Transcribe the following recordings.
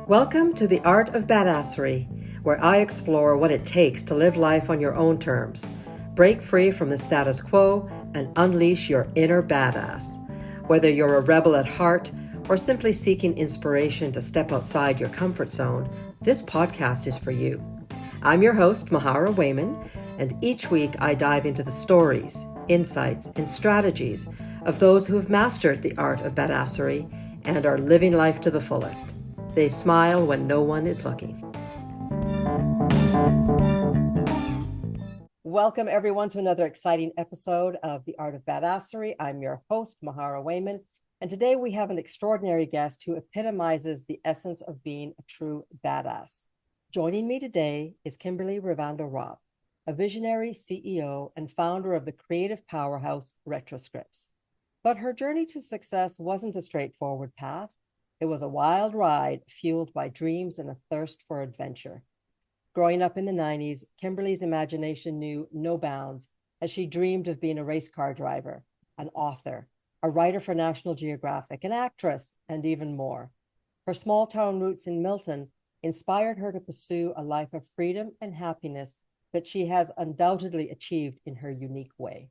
Welcome to the Art of Badassery, where I explore what it takes to live life on your own terms, break free from the status quo, and unleash your inner badass. Whether you're a rebel at heart or simply seeking inspiration to step outside your comfort zone, this podcast is for you. I'm your host, Mahara Wayman, and each week I dive into the stories, insights, and strategies of those who have mastered the art of badassery and are living life to the fullest. They smile when no one is looking. Welcome, everyone, to another exciting episode of The Art of Badassery. I'm your host, Mahara Wayman, and today we have an extraordinary guest who epitomizes the essence of being a true badass. Joining me today is Kimberley Rivando-Robb, a visionary CEO and founder of the creative powerhouse Retroscripts. But her journey to success wasn't a straightforward path. It was a wild ride fueled by dreams and a thirst for adventure. Growing up in the 90s, Kimberley's imagination knew no bounds as she dreamed of being a race car driver, an author, a writer for National Geographic, an actress, and even more. Her small town roots in Milton inspired her to pursue a life of freedom and happiness that she has undoubtedly achieved in her unique way.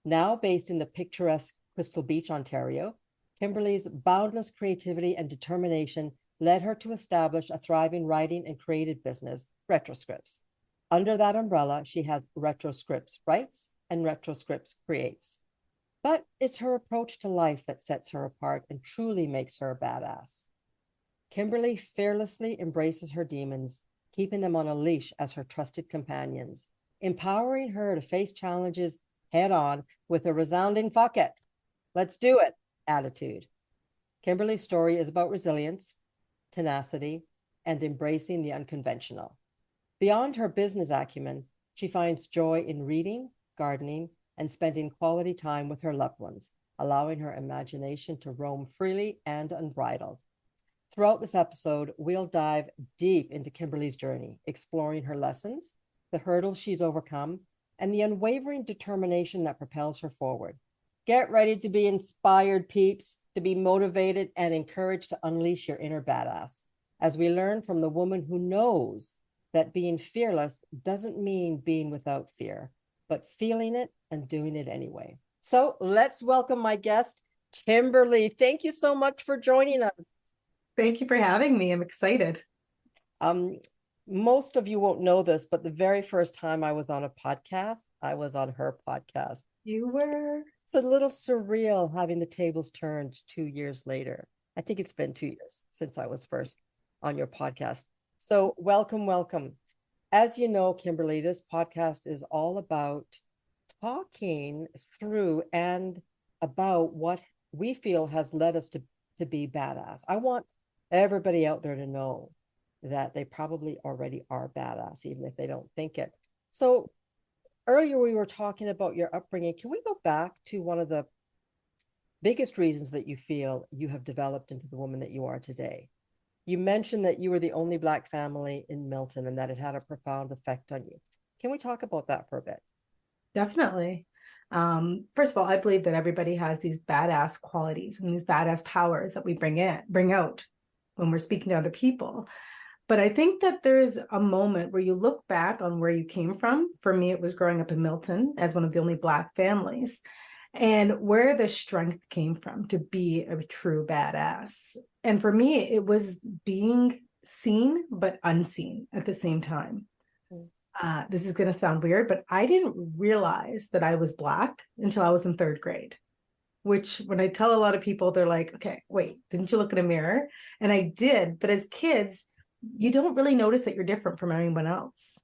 Now based in the picturesque Crystal Beach, Ontario, Kimberley's boundless creativity and determination led her to establish a thriving writing and creative business, Retroscripts. Under that umbrella, she has Retroscripts Writes and Retroscripts Creates. But it's her approach to life that sets her apart and truly makes her a badass. Kimberley fearlessly embraces her demons, keeping them on a leash as her trusted companions, empowering her to face challenges head on with a resounding "fuck it, let's do it" attitude. Kimberley's story is about resilience, tenacity, and embracing the unconventional. Beyond her business acumen, she finds joy in reading, gardening, and spending quality time with her loved ones, allowing her imagination to roam freely and unbridled. Throughout this episode, we'll dive deep into Kimberley's journey, exploring her lessons, the hurdles she's overcome, and the unwavering determination that propels her forward. Get ready to be inspired, peeps, to be motivated and encouraged to unleash your inner badass as we learn from the woman who knows that being fearless doesn't mean being without fear, but feeling it and doing it anyway. So let's welcome my guest, Kimberley. Thank you so much for joining us. Thank you for having me. I'm excited. Most of you won't know this, but the very first time I was on a podcast, I was on her podcast. You were? It's a little surreal having the tables turned 2 years later. I think it's been 2 years since I was first on your podcast. So welcome, welcome. As you know, Kimberley, this podcast is all about talking through and about what we feel has led us to be badass. I want everybody out there to know that they probably already are badass, even if they don't think it. So earlier we were talking about your upbringing. Can we go back to one of the biggest reasons that you feel you have developed into the woman that you are today? You mentioned that you were the only Black family in Milton and that it had a profound effect on you. Can we talk about that for a bit? Definitely. First of all, I believe that everybody has these badass qualities and these badass powers that we bring out when we're speaking to other people. But I think that there's a moment where you look back on where you came from. For me, it was growing up in Milton as one of the only Black families, and where the strength came from to be a true badass. And for me, it was being seen but unseen at the same time. This is going to sound weird, but I didn't realize that I was Black until I was in third grade, which when I tell a lot of people, they're like, okay, wait, didn't you look in a mirror? And I did. But as kids, you don't really notice that you're different from anyone else.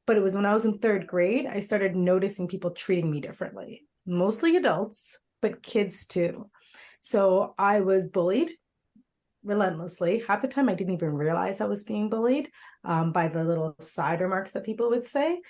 But it was when I was in third grade, I started noticing people treating me differently, mostly adults, but kids too. So I was bullied relentlessly. Half the time I didn't even realize I was being bullied by the little side remarks that people would say.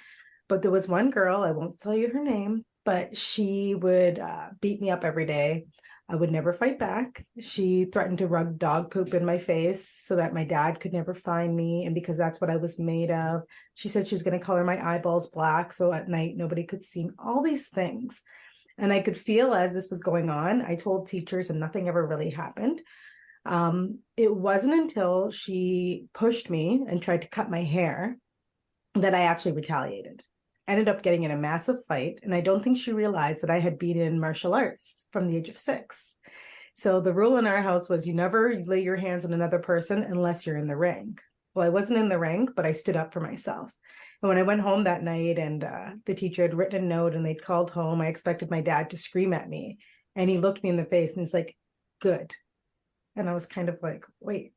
But there was one girl, I won't tell you her name, but she would beat me up every day. I would never fight back. She threatened to rub dog poop in my face so that my dad could never find me. And because that's what I was made of, she said she was going to color my eyeballs black so at night nobody could see me. All these things. And I could feel as this was going on, I told teachers and nothing ever really happened. It wasn't until she pushed me and tried to cut my hair that I actually retaliated. Ended up getting in a massive fight, and I don't think she realized that I had been in martial arts from the age of 6. So the rule in our house was you never lay your hands on another person unless you're in the ring. Well, I wasn't in the ring, but I stood up for myself. And when I went home that night and the teacher had written a note and they'd called home, I expected my dad to scream at me. And he looked me in the face and he's like, good. And I was kind of like, wait,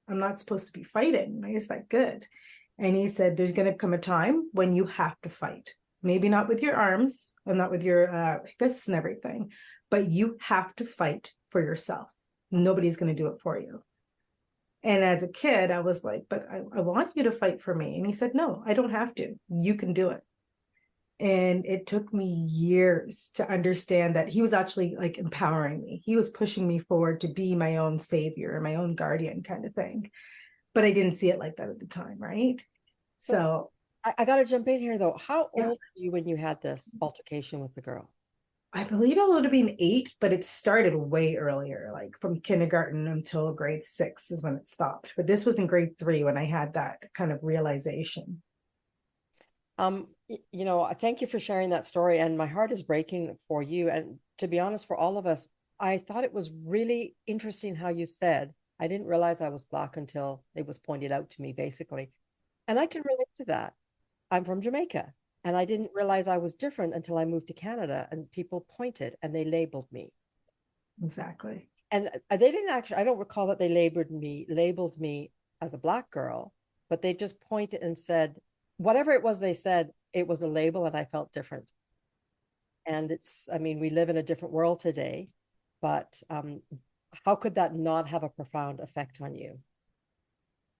I'm not supposed to be fighting. Why is that good? And he said, there's going to come a time when you have to fight. Maybe not with your arms and not with your fists and everything, but you have to fight for yourself. Nobody's going to do it for you. And as a kid, I was like, but I want you to fight for me. And he said, no, I don't have to. You can do it. And it took me years to understand that he was actually like empowering me. He was pushing me forward to be my own savior, my own guardian kind of thing. But I didn't see it like that at the time, right? So I got to jump in here though. How yeah, old were you when you had this altercation with the girl? I believe I would have been 8, but it started way earlier, like from kindergarten until grade 6 is when it stopped. But this was in grade 3 when I had that kind of realization. Thank you for sharing that story, and my heart is breaking for you. And to be honest, for all of us, I thought it was really interesting how you said, I didn't realize I was Black until it was pointed out to me, basically. And I can relate to that. I'm from Jamaica, and I didn't realize I was different until I moved to Canada, and people pointed and they labeled me. Exactly. And they didn't actually, I don't recall that they labeled me as a Black girl, but they just pointed and said, whatever it was they said, it was a label, and I felt different. And I mean, we live in a different world today, but how could that not have a profound effect on you?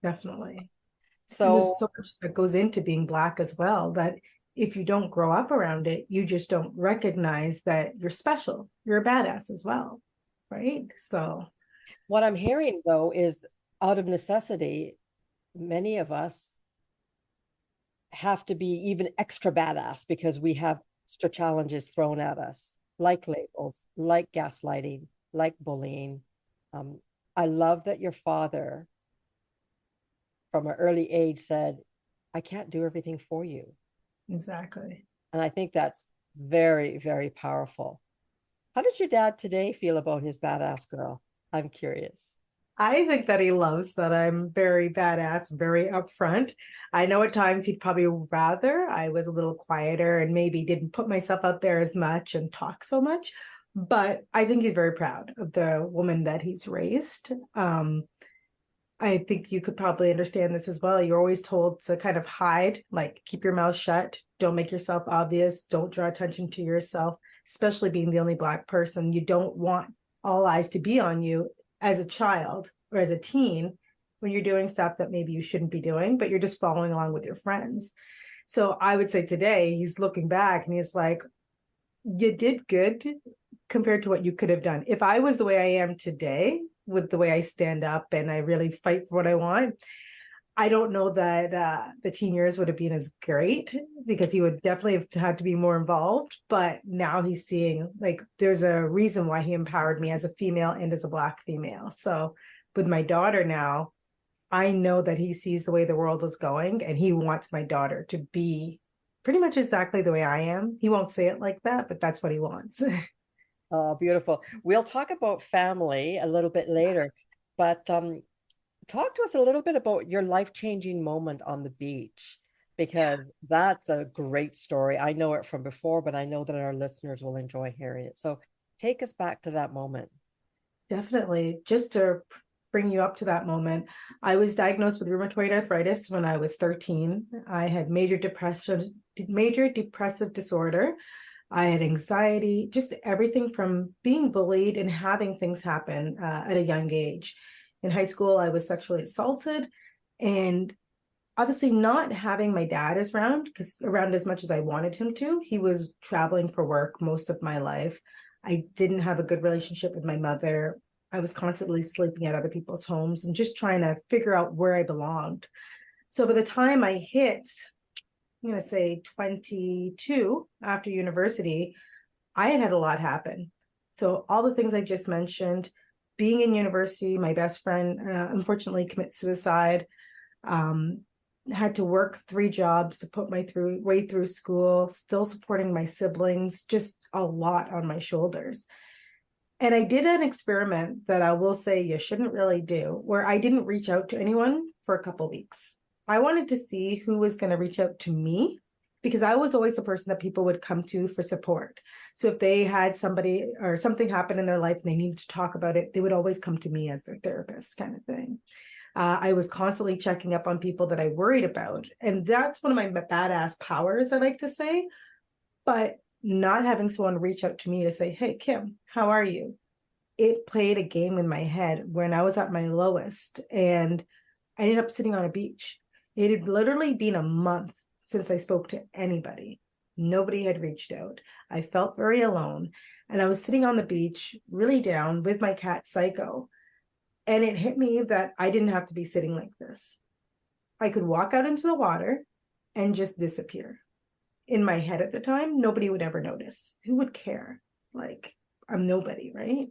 Definitely. And there's So so much that goes into being Black as well that if you don't grow up around it, you just don't recognize that you're special. You're a badass as well. Right. So, what I'm hearing though is out of necessity, many of us have to be even extra badass because we have extra challenges thrown at us, like labels, like gaslighting, like bullying. Um, I love that your father, from an early age, said, I can't do everything for you. exactly. And I think that's very, very powerful. How does your dad today feel about his badass girl? I'm curious. I think that he loves that I'm very badass, very upfront. I know at times he'd probably rather I was a little quieter and maybe didn't put myself out there as much and talk so much. But I think he's very proud of the woman that he's raised. I think you could probably understand this as well. You're always told to kind of hide, like keep your mouth shut, don't make yourself obvious, don't draw attention to yourself, especially being the only Black person. You don't want all eyes to be on you as a child or as a teen when you're doing stuff that maybe you shouldn't be doing, but you're just following along with your friends. So I would say today he's looking back and he's like, you did good compared to what you could have done. If I was the way I am today, with the way I stand up and I really fight for what I want, I don't know that the teen years would have been as great because he would definitely have had to be more involved. But now he's seeing like there's a reason why he empowered me as a female and as a Black female. So with my daughter now, I know that he sees the way the world is going and he wants my daughter to be pretty much exactly the way I am. He won't say it like that, but that's what he wants. Oh, beautiful. We'll talk about family a little bit later, but talk to us a little bit about your life-changing moment on the beach, because Yes. that's a great story. I know it from before, but I know that our listeners will enjoy hearing it. So take us back to that moment. Definitely. Just to bring you up to that moment, I was diagnosed with rheumatoid arthritis when I was 13. I had major depressive disorder. I had anxiety, just everything from being bullied and having things happen at a young age. In high school, I was sexually assaulted, and obviously not having my dad around as much as I wanted him to. He was traveling for work most of my life. I didn't have a good relationship with my mother. I was constantly sleeping at other people's homes and just trying to figure out where I belonged. So by the time I hit, I'm going to say 22 after university, I had a lot happen. So all the things I just mentioned, being in university, my best friend unfortunately commits suicide. Had to work 3 jobs to put my way through school, still supporting my siblings, just a lot on my shoulders. And I did an experiment that I will say you shouldn't really do, where I didn't reach out to anyone for a couple of weeks. I wanted to see who was going to reach out to me, because I was always the person that people would come to for support. So if they had somebody or something happen in their life and they needed to talk about it, they would always come to me as their therapist, kind of thing. I was constantly checking up on people that I worried about. And that's one of my badass powers, I like to say. But not having someone reach out to me to say, hey, Kim, how are you? It played a game in my head when I was at my lowest, and I ended up sitting on a beach. It had literally been a month since I spoke to anybody. Nobody had reached out. I felt very alone. And I was sitting on the beach, really down with my cat, Psycho. And it hit me that I didn't have to be sitting like this. I could walk out into the water and just disappear. In my head at the time, nobody would ever notice. Who would care? Like, I'm nobody, right?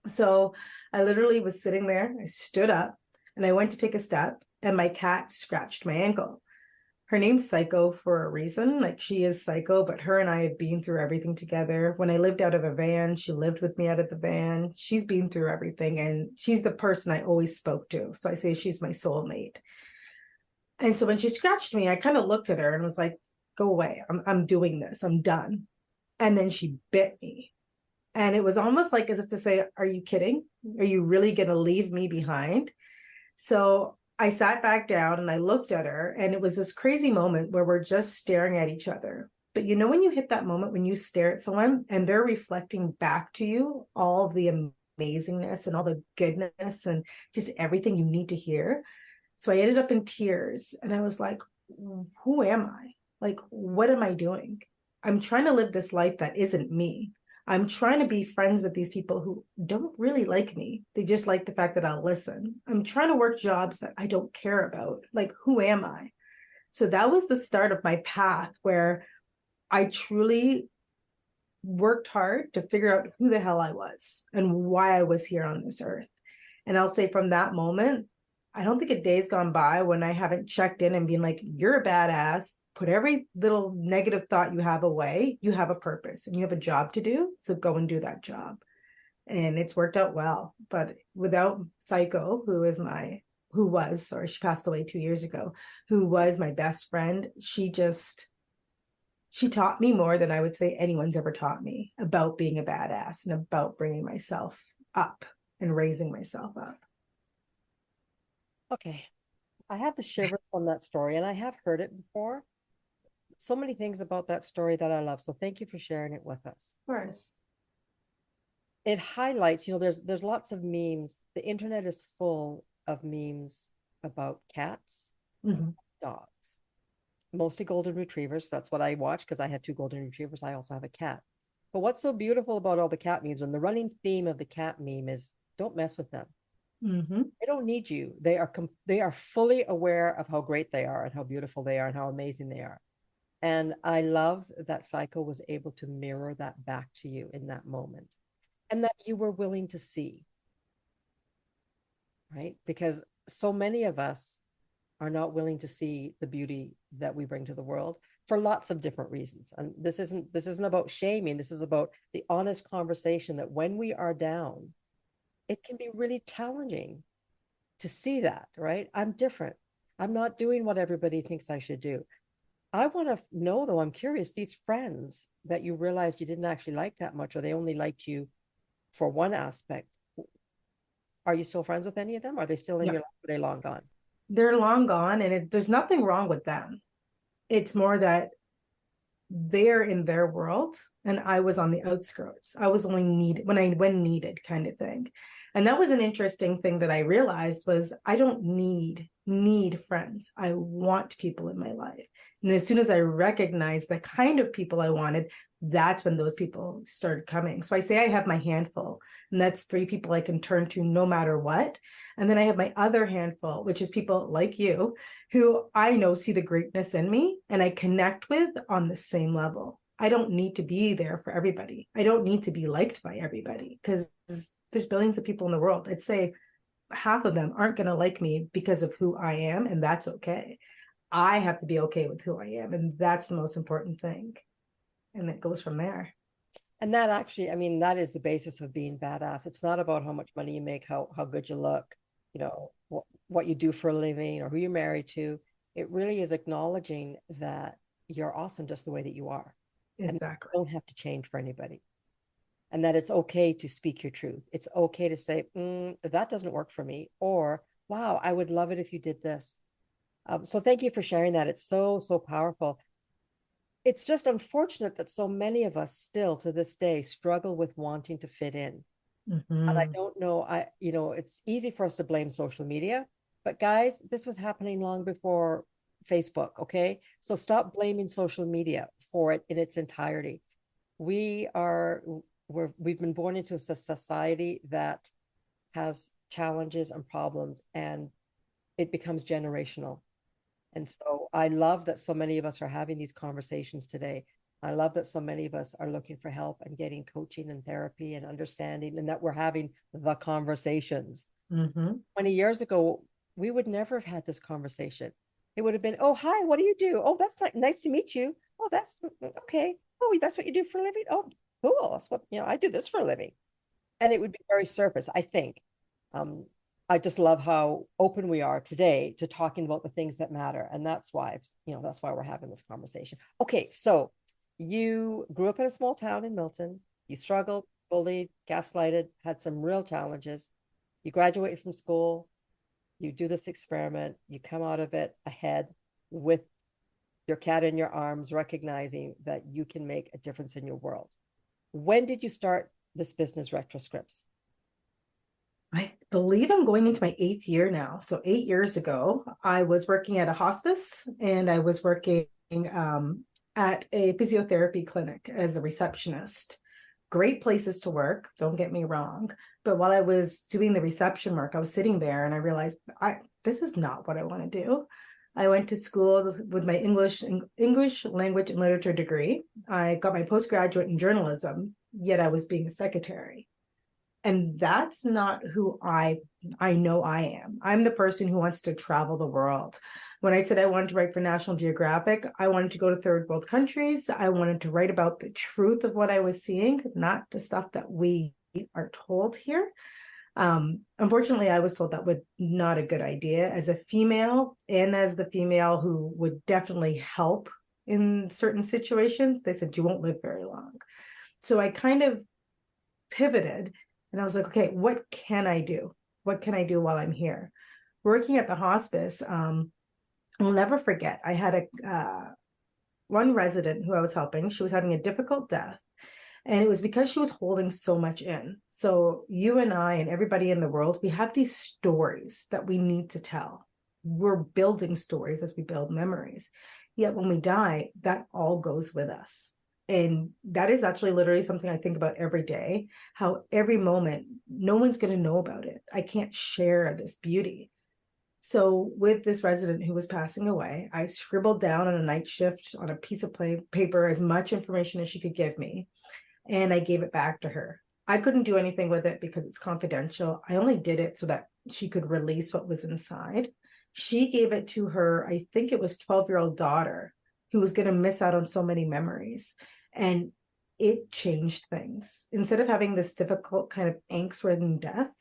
So I literally was sitting there. I stood up and I went to take a step, and my cat scratched my ankle. Her name's Psycho for a reason. Like, she is Psycho, but her and I have been through everything together. When I lived out of a van, she lived with me out of the van. She's been through everything, and she's the person I always spoke to. So I say she's my soulmate. And so when she scratched me, I kind of looked at her and was like, go away. I'm doing this. I'm done. And then she bit me. And it was almost like as if to say, are you kidding? Are you really going to leave me behind? So I sat back down and I looked at her, and it was this crazy moment where we're just staring at each other. But you know, when you hit that moment, when you stare at someone and they're reflecting back to you all the amazingness and all the goodness and just everything you need to hear. So I ended up in tears, and I was like, who am I? Like, what am I doing? I'm trying to live this life that isn't me. I'm trying to be friends with these people who don't really like me. They just like the fact that I'll listen. I'm trying to work jobs that I don't care about. Like, who am I? So that was the start of my path, where I truly worked hard to figure out who the hell I was and why I was here on this earth. And I'll say from that moment, I don't think a day's gone by when I haven't checked in and been like, you're a badass. Put every little negative thought you have away. You have a purpose and you have a job to do. So go and do that job. And it's worked out well. But without Psycho, she passed away 2 years ago, who was my best friend, she taught me more than I would say anyone's ever taught me about being a badass and about bringing myself up and raising myself up. Okay. I have the shivers from that story, and I have heard it before. So many things about that story that I love. So thank you for sharing it with us. Of course. It highlights, there's lots of memes. The internet is full of memes about cats, dogs, mostly golden retrievers. That's what I watch because I have 2 golden retrievers. I also have a cat. But what's so beautiful about all the cat memes, and the running theme of the cat meme, is don't mess with them. They don't need you. They are fully aware of how great they are and how beautiful they are and how amazing they are. And I love that Psycho was able to mirror that back to you in that moment, and that you were willing to see, right? Because so many of us are not willing to see the beauty that we bring to the world for lots of different reasons. And this isn't about shaming. This is about the honest conversation that when we are down, it can be really challenging to see that, right? I'm different. I'm not doing what everybody thinks I should do. I want to know, though, I'm curious, these friends that you realized you didn't actually like that much, or they only liked you for one aspect, are you still friends with any of them? Are they still in your life? Are they long gone? They're long gone, and there's nothing wrong with them. It's more that they're in their world and I was on the outskirts. I was only needed when needed, kind of thing. And that was an interesting thing that I realized was I don't need friends. I want people in my life. And as soon as I recognized the kind of people I wanted, that's when those people started coming. So I say I have my handful, and that's 3 people I can turn to no matter what. And then I have my other handful, which is people like you, who I know see the greatness in me and I connect with on the same level. I don't need to be there for everybody. I don't need to be liked by everybody, because there's billions of people in the world. I'd say half of them aren't going to like me because of who I am, and that's okay. I have to be okay with who I am, and that's the most important thing. And it goes from there. And that actually, I mean, that is the basis of being badass. It's not about how much money you make, how good you look, what you do for a living or who you're married to. It really is acknowledging that you're awesome just the way that you are. And Exactly. you don't have to change for anybody. And that it's okay to speak your truth. It's okay to say, that doesn't work for me. Or, wow, I would love it if you did this. So thank you for sharing that. It's so, so powerful. It's just unfortunate that so many of us still to this day struggle with wanting to fit in. And I Mm-hmm. don't know, it's easy for us to blame social media, but guys, this was happening long before Facebook, okay? So stop blaming social media for it in its entirety. We are we've been born into a society that has challenges and problems, and it becomes generational. And so I love that so many of us are having these conversations today. I love that so many of us are looking for help and getting coaching and therapy and understanding, and that we're having the conversations. Mm-hmm. 20 years ago, we would never have had this conversation. It would have been, oh, hi, what do you do? Oh, that's like nice to meet you. Oh, that's okay. Oh, that's what you do for a living? Oh, cool. That's what, I do this for a living. And it would be very surface, I think. Um, I just love how open we are today to talking about the things that matter. And that's why we're having this conversation. Okay, so you grew up in a small town in Milton. You struggled, bullied, gaslighted, had some real challenges. You graduate from school, you do this experiment, you come out of it ahead with your cat in your arms, recognizing that you can make a difference in your world. When did you start this business, Retroscripts? I believe I'm going into my 8th year now. So 8 years ago, I was working at a hospice, and I was working at a physiotherapy clinic as a receptionist. Great places to work, don't get me wrong. But while I was doing the reception work, I was sitting there and I realized this is not what I want to do. I went to school with my English language and literature degree. I got my postgraduate in journalism, yet I was being a secretary. And that's not who I know I am. I'm the person who wants to travel the world. When I said I wanted to write for National Geographic, I wanted to go to third world countries. I wanted to write about the truth of what I was seeing, not the stuff that we are told here. Unfortunately, I was told that was not a good idea as a female, and as the female who would definitely help in certain situations. They said, you won't live very long. So I kind of pivoted, and I was like, okay, what can I do? What can I do while I'm here? Working at the hospice, I'll never forget. I had one resident who I was helping. She was having a difficult death, and it was because she was holding so much in. So you and I and everybody in the world, we have these stories that we need to tell. We're building stories as we build memories. Yet when we die, that all goes with us. And that is actually literally something I think about every day, how every moment, no one's going to know about it. I can't share this beauty. So with this resident who was passing away, I scribbled down on a night shift on a piece of paper as much information as she could give me, and I gave it back to her. I couldn't do anything with it because it's confidential. I only did it so that she could release what was inside. She gave it to her, I think it was 12-year-old daughter, who was going to miss out on so many memories. And it changed things. Instead of having this difficult kind of angst-ridden death,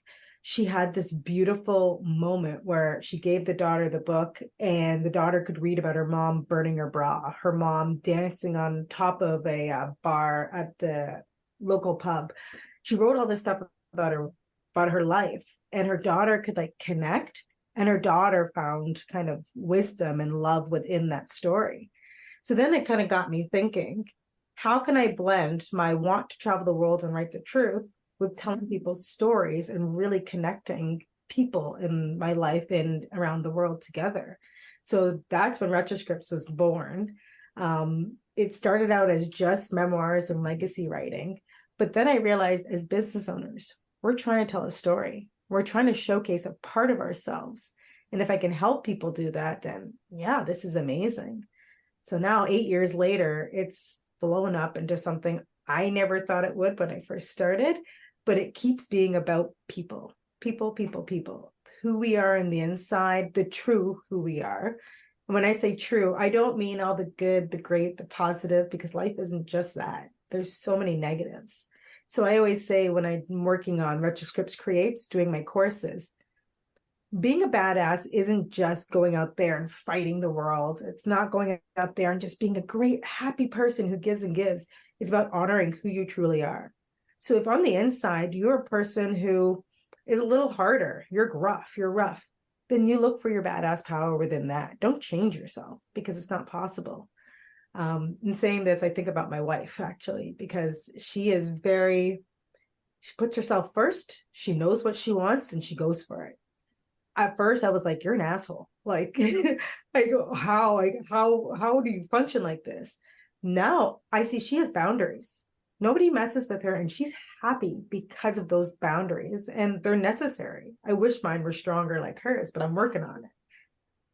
she had this beautiful moment where she gave the daughter the book, and the daughter could read about her mom burning her bra, her mom dancing on top of a bar at the local pub. She wrote all this stuff about her life, and her daughter could like connect, and her daughter found kind of wisdom and love within that story. So then it kind of got me thinking, how can I blend my want to travel the world and write the truth with telling people stories and really connecting people in my life and around the world together? So that's when Retroscripts was born. It started out as just memoirs and legacy writing. But then I realized, as business owners, we're trying to tell a story. We're trying to showcase a part of ourselves. And if I can help people do that, then yeah, this is amazing. So now 8 years later, it's blown up into something I never thought it would when I first started. but it keeps being about people, people, people, people, who we are in the inside, the true who we are. And when I say true, I don't mean all the good, the great, the positive, because life isn't just that. There's so many negatives. So I always say when I'm working on Retroscripts Creates, doing my courses, being a badass isn't just going out there and fighting the world. It's not going out there and just being a great, happy person who gives and gives. It's about honoring who you truly are. So if on the inside, you're a person who is a little harder, you're gruff, you're rough, then you look for your badass power within that. Don't change yourself because it's not possible. In saying this, I think about my wife actually, because she puts herself first. She knows what she wants and she goes for it. At first I was like, you're an asshole. Like, I go, how do you function like this? Now I see she has boundaries. Nobody messes with her and she's happy because of those boundaries and they're necessary. I wish mine were stronger like hers, but I'm working on it.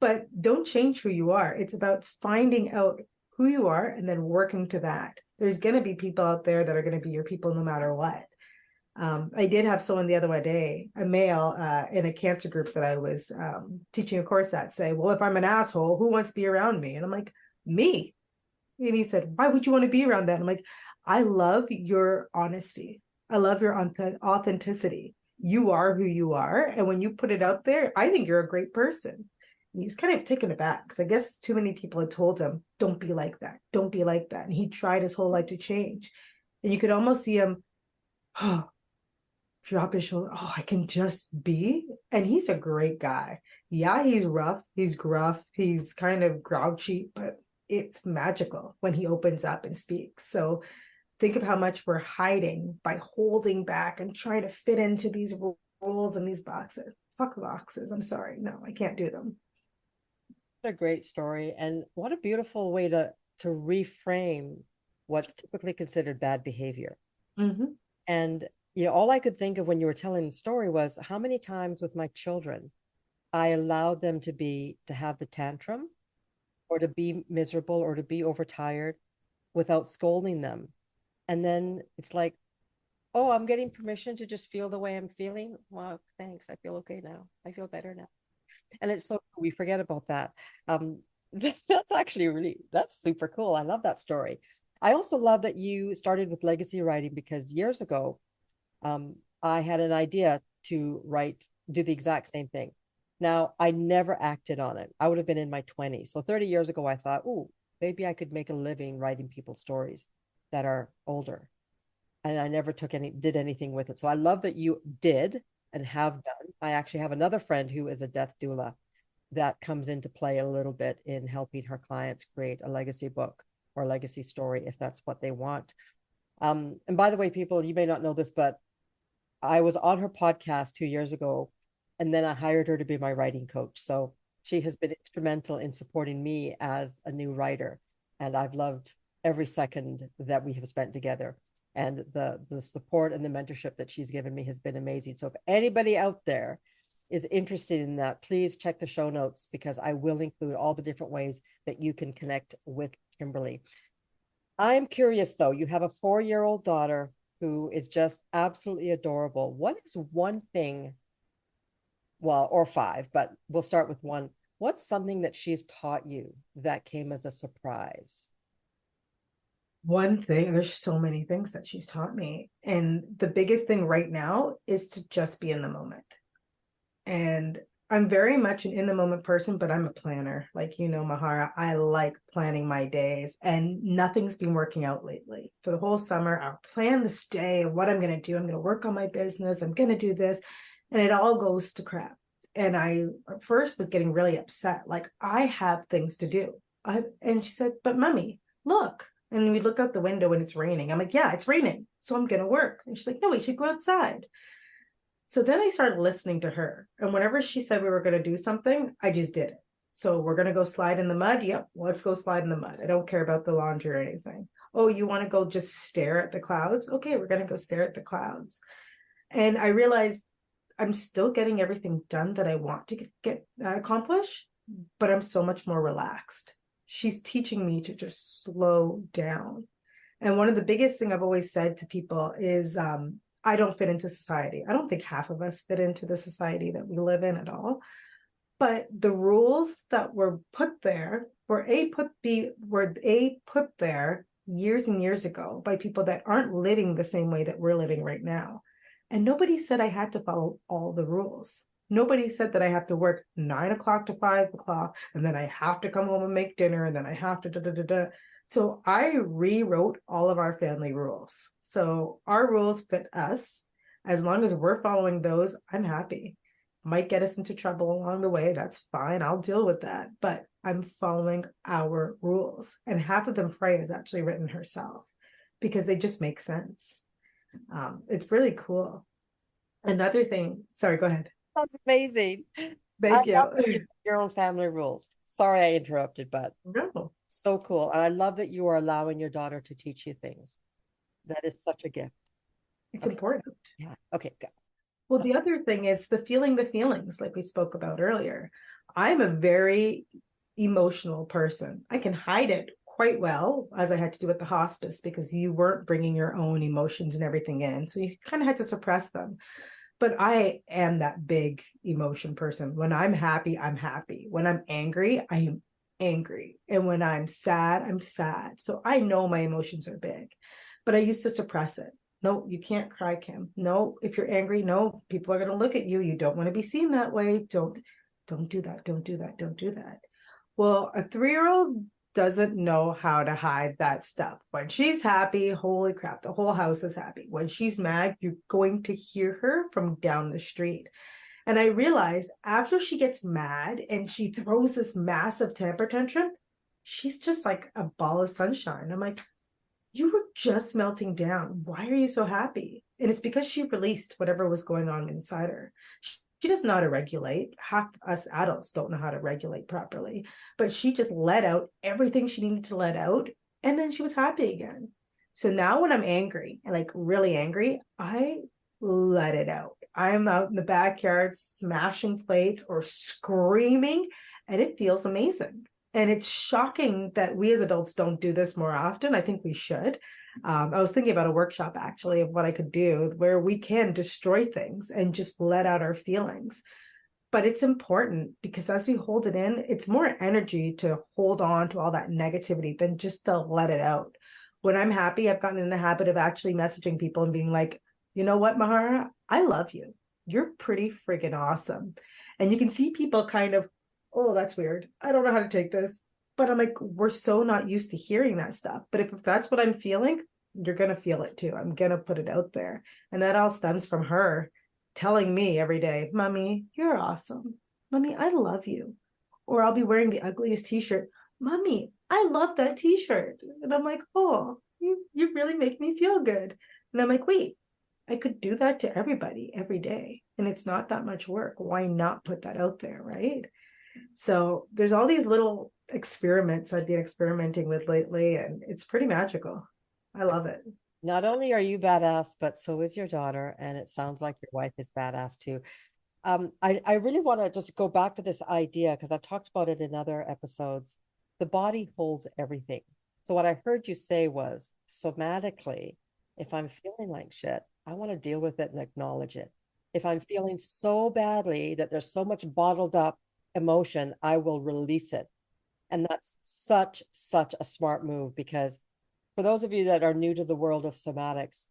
But don't change who you are. It's about finding out who you are and then working to that. There's going to be people out there that are going to be your people no matter what. I did have someone the other day, a male in a cancer group that I was teaching a course at, say, well, if I'm an asshole, who wants to be around me? And I'm like, me. And he said, why would you want to be around that? And I'm like, I love your honesty. I love your authenticity. You are who you are. And when you put it out there, I think you're a great person. And he was kind of taken aback because I guess too many people had told him, don't be like that. Don't be like that. And he tried his whole life to change. And you could almost see him, oh, drop his shoulder. Oh, I can just be. And he's a great guy. Yeah, he's rough. He's gruff. He's kind of grouchy, but it's magical when he opens up and speaks. So think of how much we're hiding by holding back and trying to fit into these rules and these boxes. Fuck boxes. I'm sorry. No, I can't do them. What a great story. And what a beautiful way to reframe what's typically considered bad behavior. Mm-hmm. And all I could think of when you were telling the story was how many times with my children I allowed them to have the tantrum or to be miserable or to be overtired without scolding them. And then it's like, oh, I'm getting permission to just feel the way I'm feeling. Wow, thanks. I feel okay now. I feel better now. And it's so we forget about that. That's actually that's super cool. I love that story. I also love that you started with legacy writing because years ago, I had an idea to do the exact same thing. Now, I never acted on it. I would have been in my 20s. So 30 years ago, I thought, oh, maybe I could make a living writing people's stories that are older. And I never did anything with it. So I love that you did and have done. I actually have another friend who is a death doula that comes into play a little bit in helping her clients create a legacy book or legacy story if that's what they want. And by the way, people, you may not know this, but I was on her podcast 2 years ago, and then I hired her to be my writing coach. So she has been instrumental in supporting me as a new writer. And I've loved every second that we have spent together. And the support and the mentorship that she's given me has been amazing. So if anybody out there is interested in that, please check the show notes because I will include all the different ways that you can connect with Kimberley. I'm curious though, you have a 4-year-old daughter who is just absolutely adorable. What is one thing, well, or 5, but we'll start with one. What's something that she's taught you that came as a surprise? One thing, there's so many things that she's taught me. And the biggest thing right now is to just be in the moment. And I'm very much an in the moment person, but I'm a planner. Like, Mahara, I like planning my days and nothing's been working out lately. For the whole summer, I'll plan this day of what I'm going to do. I'm going to work on my business. I'm going to do this. And it all goes to crap. And I first was getting really upset. Like, I have things to do. And she said, but mommy, look. And we look out the window and it's raining. I'm like, yeah, it's raining. So I'm going to work. And she's like, no, we should go outside. So then I started listening to her. And whenever she said we were going to do something, I just did it. So we're going to go slide in the mud. Yep, let's go slide in the mud. I don't care about the laundry or anything. Oh, you want to go just stare at the clouds? Okay, we're going to go stare at the clouds. And I realized I'm still getting everything done that I want to get accomplished, but I'm so much more relaxed. She's teaching me to just slow down. And one of the biggest thing I've always said to people is I don't fit into society. I don't think half of us fit into the society that we live in at all. But the rules that were put there were put there years and years ago by people that aren't living the same way that we're living right now. And nobody said I had to follow all the rules. Nobody said that I have to work 9 o'clock to 5 o'clock, and then I have to come home and make dinner, and then I have to da da da da. So I rewrote all of our family rules. So our rules fit us. As long as we're following those, I'm happy. Might get us into trouble along the way. That's fine. I'll deal with that. But I'm following our rules. And half of them Freya has actually written herself because they just make sense. It's really cool. Another thing, sorry, go ahead. That's amazing. I Thank love that you you. have your own family rules. Sorry I interrupted, but No, so cool. And I love that you are allowing your daughter to teach you things. That is such a gift. it's Okay. important. Yeah. Okay. Go. Well, the other thing is the feelings, like we spoke about earlier. I'm a very emotional person. I can hide it quite well, as I had to do at the hospice, because you weren't bringing your own emotions and everything in. So you kind of had to suppress them. But I am that big emotion person. When I'm happy, I'm happy. When I'm angry, I am angry. And when I'm sad, I'm sad. So I know my emotions are big, but I used to suppress it. No, you can't cry, Kim. No, if you're angry, no, people are going to look at you. You don't want to be seen that way. Don't do that. Don't do that. Don't do that. Well, a 3-year-old doesn't know how to hide that stuff. When she's happy, holy crap, the whole house is happy. When she's mad, you're going to hear her from down the street. And I realized after she gets mad and she throws this massive temper tantrum, she's just like a ball of sunshine. I'm like, you were just melting down. Why are you so happy? And it's because she released whatever was going on inside her. She doesn't know how to regulate. Half us adults don't know how to regulate properly, but she just let out everything she needed to let out. And then she was happy again. So now when I'm angry, like really angry, I let it out. I'm out in the backyard smashing plates or screaming, and it feels amazing. And it's shocking that we as adults don't do this more often. I think we should. I was thinking about a workshop actually of what I could do where we can destroy things and just let out our feelings. But it's important because as we hold it in, it's more energy to hold on to all that negativity than just to let it out. When I'm happy, I've gotten in the habit of actually messaging people and being like, you know what, Mahara, I love you. You're pretty friggin' awesome. And you can see people kind of, oh, that's weird. I don't know how to take this. But I'm like, we're so not used to hearing that stuff. But if that's what I'm feeling, you're going to feel it too. I'm going to put it out there. And that all stems from her telling me every day, Mommy, you're awesome. Mommy, I love you. Or I'll be wearing the ugliest t-shirt. Mommy, I love that t-shirt. And I'm like, oh, you really make me feel good. And I'm like, wait, I could do that to everybody every day. And it's not that much work. Why not put that out there, right? So there's all these little experiments I've been experimenting with lately, and it's pretty magical. I love it. Not only are you badass, but so is your daughter, and it sounds like your wife is badass too. I really want to just go back to this idea because I've talked about it in other episodes. The body holds everything. So what I heard you say was somatically, if I'm feeling like shit, I want to deal with it and acknowledge it. If I'm feeling so badly that there's so much bottled up emotion, I will release it. And that's such a smart move because for those of you that are new to the world of somatics,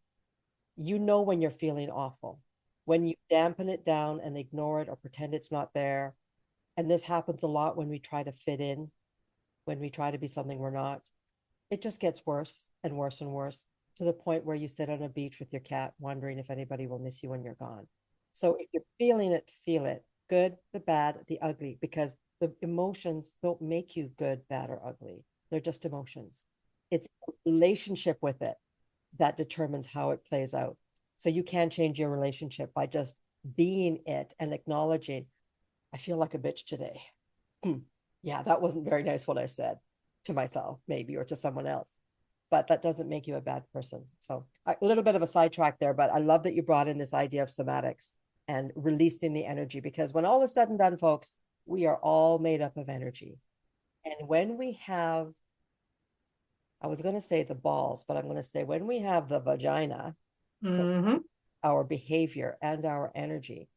you know when you're feeling awful, when you dampen it down and ignore it or pretend it's not there. And this happens a lot when we try to fit in, when we try to be something we're not. It just gets worse and worse and worse to the point where you sit on a beach with your cat, wondering if anybody will miss you when you're gone. So if you're feeling it, feel it. Good, the bad, the ugly, because the emotions don't make you good, bad, or ugly. They're just emotions. It's a relationship with it that determines how it plays out. So you can change your relationship by just being it and acknowledging, I feel like a bitch today. Yeah, that wasn't very nice what I said to myself, maybe, or to someone else. But that doesn't make you a bad person. So a little bit of a sidetrack there, but I love that you brought in this idea of somatics and releasing the energy because when all is said and done, folks, we are all made up of energy. And when we have, I was going to say the balls, but I'm going to say when we have the vagina to Mm-hmm. our behavior and our energy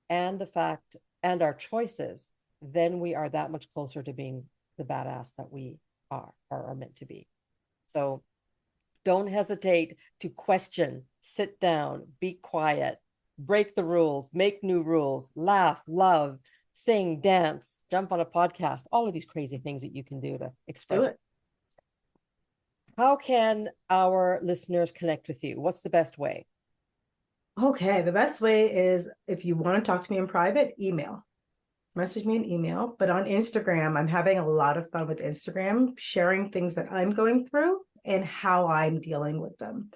and the fact and our choices, then we are that much closer to being the badass that we are or are meant to be. So don't hesitate to question, sit down, be quiet, break the rules, make new rules, laugh, love, sing, dance, jump on a podcast, all of these crazy things that you can do to Do express. it. How can our listeners connect with you? What's the best way? Okay, the best way is if you want to talk to me in private, email. Message me an email. But on Instagram, I'm having a lot of fun with Instagram, sharing things that I'm going through and how I'm dealing with them.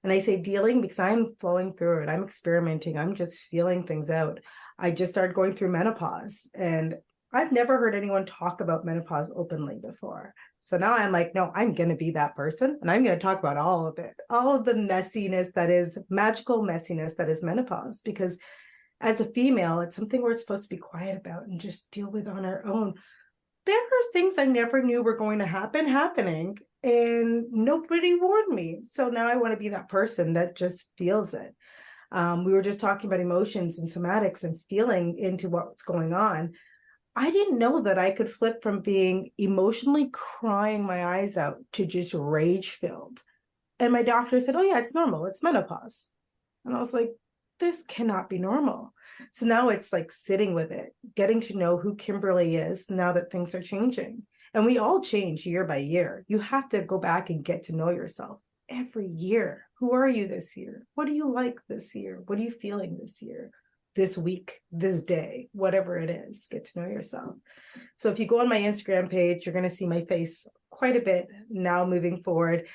And I say dealing because I'm flowing through it. I'm experimenting. I'm just feeling things out. I just started going through menopause, and I've never heard anyone talk about menopause openly before. So now I'm like, no, I'm going to be that person, and I'm going to talk about all of it, all of the messiness that is magical messiness that is menopause, because as a female, it's something we're supposed to be quiet about and just deal with on our own. There are things I never knew were going to happen happening, and nobody warned me. So now I want to be that person that just feels it. We were just talking about emotions and somatics and feeling into what's going on. I didn't know that I could flip from being emotionally crying my eyes out to just rage filled. And my doctor said, oh, yeah, it's normal. It's menopause. And I was like, this cannot be normal. So now it's like sitting with it, getting to know who Kimberley is now that things are changing. And we all change year by year. You have to go back and get to know yourself every year. Who are you this year? What do you like this year? What are you feeling this year, this week, this day, whatever it is? Get to know yourself. So if you go on my Instagram page, you're going to see my face quite a bit now moving forward,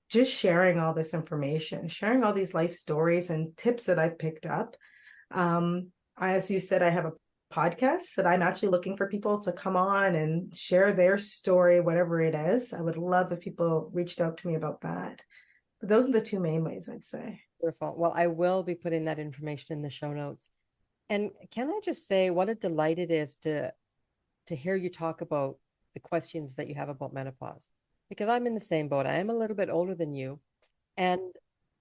just sharing all this information, sharing all these life stories and tips that I've picked up. As you said, I have a podcast that I'm actually looking for people to come on and share their story, whatever it is. I would love if people reached out to me about that. But those are the two main ways, I'd say. Wonderful. Well, I will be putting that information in the show notes. And can I just say what a delight it is to hear you talk about the questions that you have about menopause? Because I'm in the same boat. I am a little bit older than you. And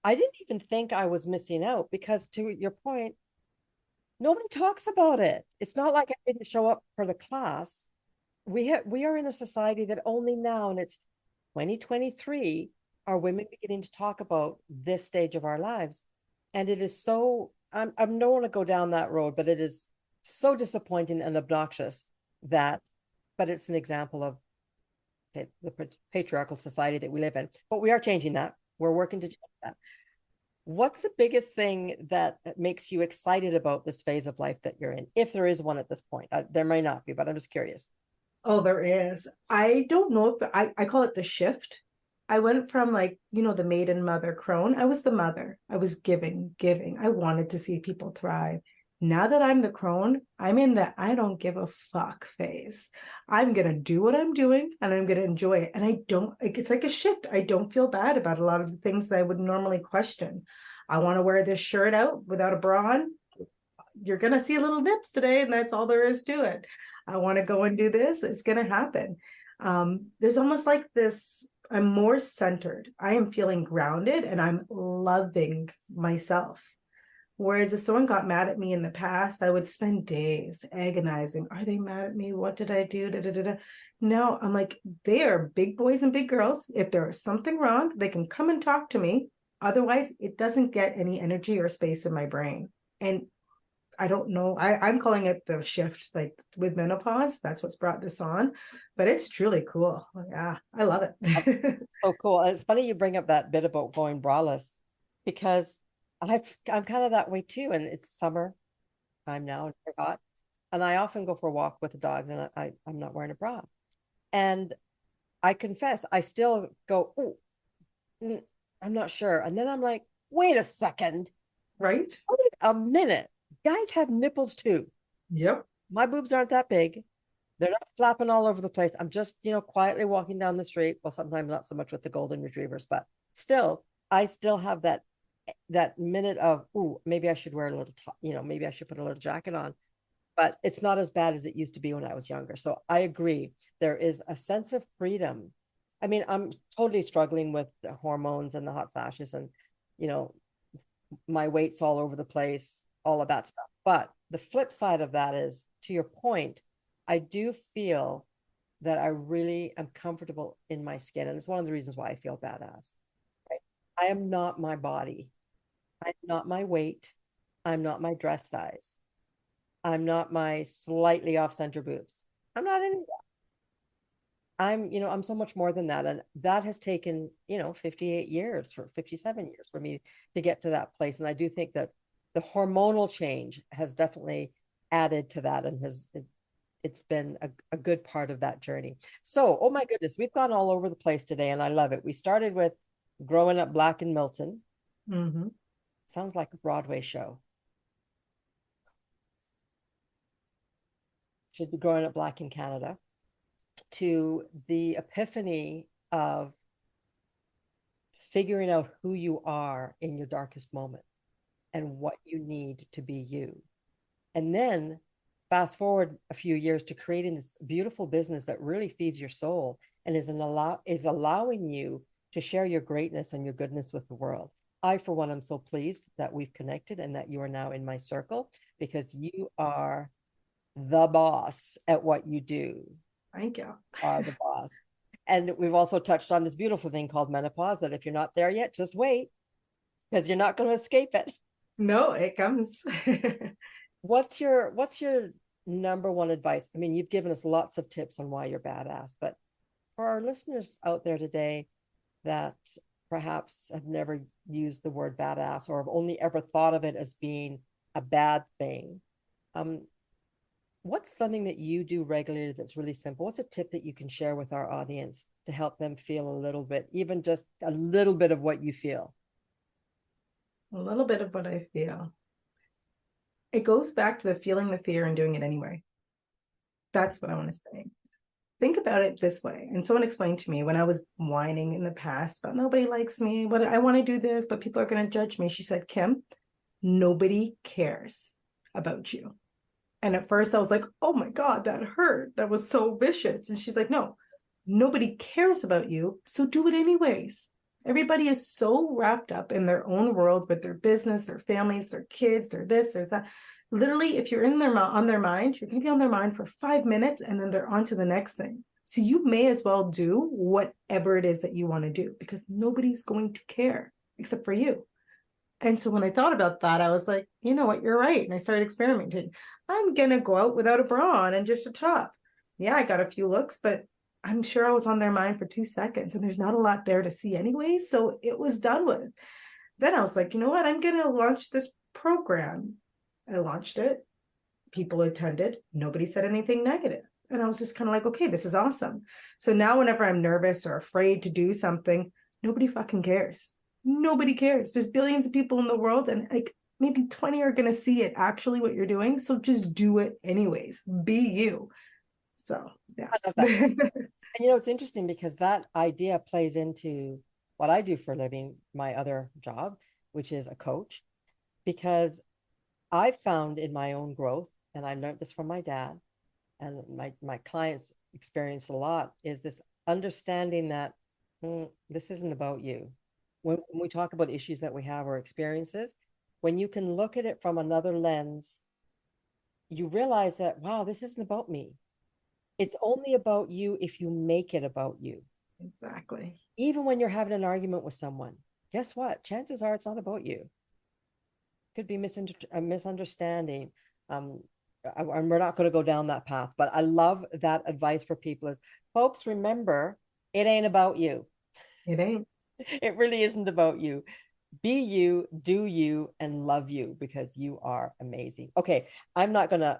I didn't even think I was missing out because, to your point, nobody talks about it. It's not like I didn't show up for the class. We are in a society that only now, and it's 2023, are women beginning to talk about this stage of our lives. And it is so, I don't want to go down that road, but it is so disappointing and obnoxious that, but it's an example of the patriarchal society that we live in. But we are changing that. We're working to change that. What's the biggest thing that makes you excited about this phase of life that you're in? If there is one at this point, there may not be, but I'm just curious. Oh, there is. I don't know if I call it the shift. I went from like, the maiden mother crone. I was the mother. I was giving, giving. I wanted to see people thrive. Now that I'm the crone, I'm in the I don't give a fuck phase. I'm going to do what I'm doing and I'm going to enjoy it. And it's like a shift. I don't feel bad about a lot of the things that I would normally question. I want to wear this shirt out without a bra on. You're going to see little nips today, and that's all there is to it. I want to go and do this. It's going to happen. There's almost like this, I'm more centered. I am feeling grounded and I'm loving myself. Whereas if someone got mad at me in the past, I would spend days agonizing. Are they mad at me? What did I do? Da, da, da, da. No, I'm like, they are big boys and big girls. If there is something wrong, they can come and talk to me. Otherwise, it doesn't get any energy or space in my brain. And I don't know. I'm calling it the shift, like with menopause. That's what's brought this on. But it's truly cool. Yeah, I love it. Oh, cool. It's funny you bring up that bit about going braless because I'm kind of that way too. And it's summer time now, and it's hot. And I often go for a walk with the dogs, and I'm not wearing a bra. And I confess, I still go, oh, I'm not sure. And then I'm like, wait a second, Right? wait a minute. Guys have nipples too. Yep. My boobs aren't that big. They're not flapping all over the place. I'm just, quietly walking down the street. Well, sometimes not so much with the golden retrievers, but still, I still have that minute of, ooh, maybe I should wear a little, maybe I should put a little jacket on. But it's not as bad as it used to be when I was younger. So I agree. There is a sense of freedom. I mean, I'm totally struggling with the hormones and the hot flashes and, you know, my weight's all over the place, all of that stuff. But the flip side of that is, to your point, I do feel that I really am comfortable in my skin. And it's one of the reasons why I feel badass. Right? I am not my body. I'm not my weight. I'm not my dress size. I'm not my slightly off center boobs. I'm not any of that. I'm so much more than that. And that has taken, 58 years for 57 years for me to get to that place. And I do think that the hormonal change has definitely added to that and it's been a good part of that journey. So, oh my goodness, we've gone all over the place today and I love it. We started with growing up black in Milton. Mm-hmm. Sounds like a Broadway show. Should be growing up black in Canada, to the epiphany of figuring out who you are in your darkest moment and what you need to be you. And then fast forward a few years to creating this beautiful business that really feeds your soul and is allowing you to share your greatness and your goodness with the world. I, for one, am so pleased that we've connected and that you are now in my circle, because you are the boss at what you do. Thank you. Are the boss. And we've also touched on this beautiful thing called menopause, that if you're not there yet, just wait, because you're not going to escape it. No, it comes. What's your number one advice? I mean, you've given us lots of tips on why you're badass, but for our listeners out there today that perhaps have never used the word badass or have only ever thought of it as being a bad thing, what's something that you do regularly that's really simple? What's a tip that you can share with our audience to help them feel a little bit, even just a little bit of what you feel? A little bit of what I feel. It goes back to the feeling the fear and doing it anyway. That's what I want to say. Think about it this way. And someone explained to me when I was whining in the past about nobody likes me, but I want to do this, but people are going to judge me. She said, Kim, nobody cares about you. And at first I was like, oh my God, that hurt. That was so vicious. And she's like, no, nobody cares about you. So do it anyways. Everybody is so wrapped up in their own world with their business, their families, their kids, their this, there's that. Literally, if you're on their mind, you're going to be on their mind for 5 minutes and then they're on to the next thing. So you may as well do whatever it is that you want to do, because nobody's going to care except for you. And so when I thought about that, I was like, you know what, you're right. And I started experimenting. I'm going to go out without a bra on and just a top. Yeah, I got a few looks, but I'm sure I was on their mind for 2 seconds and there's not a lot there to see anyway. So it was done with. Then I was like, you know what, I'm going to launch this program. I launched it. People attended. Nobody said anything negative. And I was just kind of like, okay, this is awesome. So now whenever I'm nervous or afraid to do something, nobody fucking cares. Nobody cares. There's billions of people in the world and like maybe 20 are going to see it actually what you're doing. So just do it anyways. Be you. So, yeah. I love that. And it's interesting because that idea plays into what I do for a living, my other job, which is a coach, because I found in my own growth, and I learned this from my dad, and my clients experience a lot, is this understanding that this isn't about you. When we talk about issues that we have or experiences, when you can look at it from another lens, you realize that, wow, this isn't about me. It's only about you if you make it about you. Exactly. Even when you're having an argument with someone, guess what? Chances are it's not about you. Could be a misunderstanding. We're not going to go down that path, but I love that advice for people is, folks, remember, it ain't about you. It ain't. It really isn't about you. Be you, do you, and love you, because you are amazing. Okay, I'm not gonna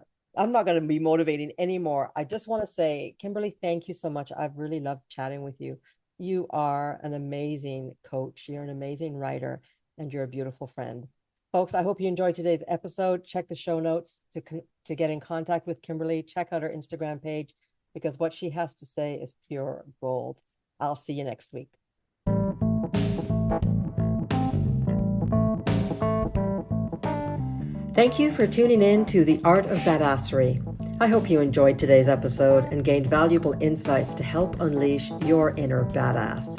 be motivating anymore. I just want to say, Kimberley, thank you so much. I've really loved chatting with you. You are an amazing coach. You're an amazing writer, and you're a beautiful friend. Folks, I hope you enjoyed today's episode. Check the show notes to get in contact with Kimberley. Check out her Instagram page, because what she has to say is pure gold. I'll see you next week. Thank you for tuning in to the Art of Badassery. I hope you enjoyed today's episode and gained valuable insights to help unleash your inner badass.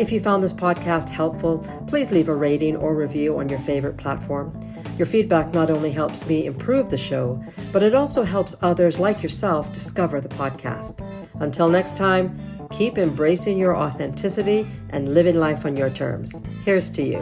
If you found this podcast helpful, please leave a rating or review on your favorite platform. Your feedback not only helps me improve the show, but it also helps others like yourself discover the podcast. Until next time, keep embracing your authenticity and living life on your terms. Here's to you.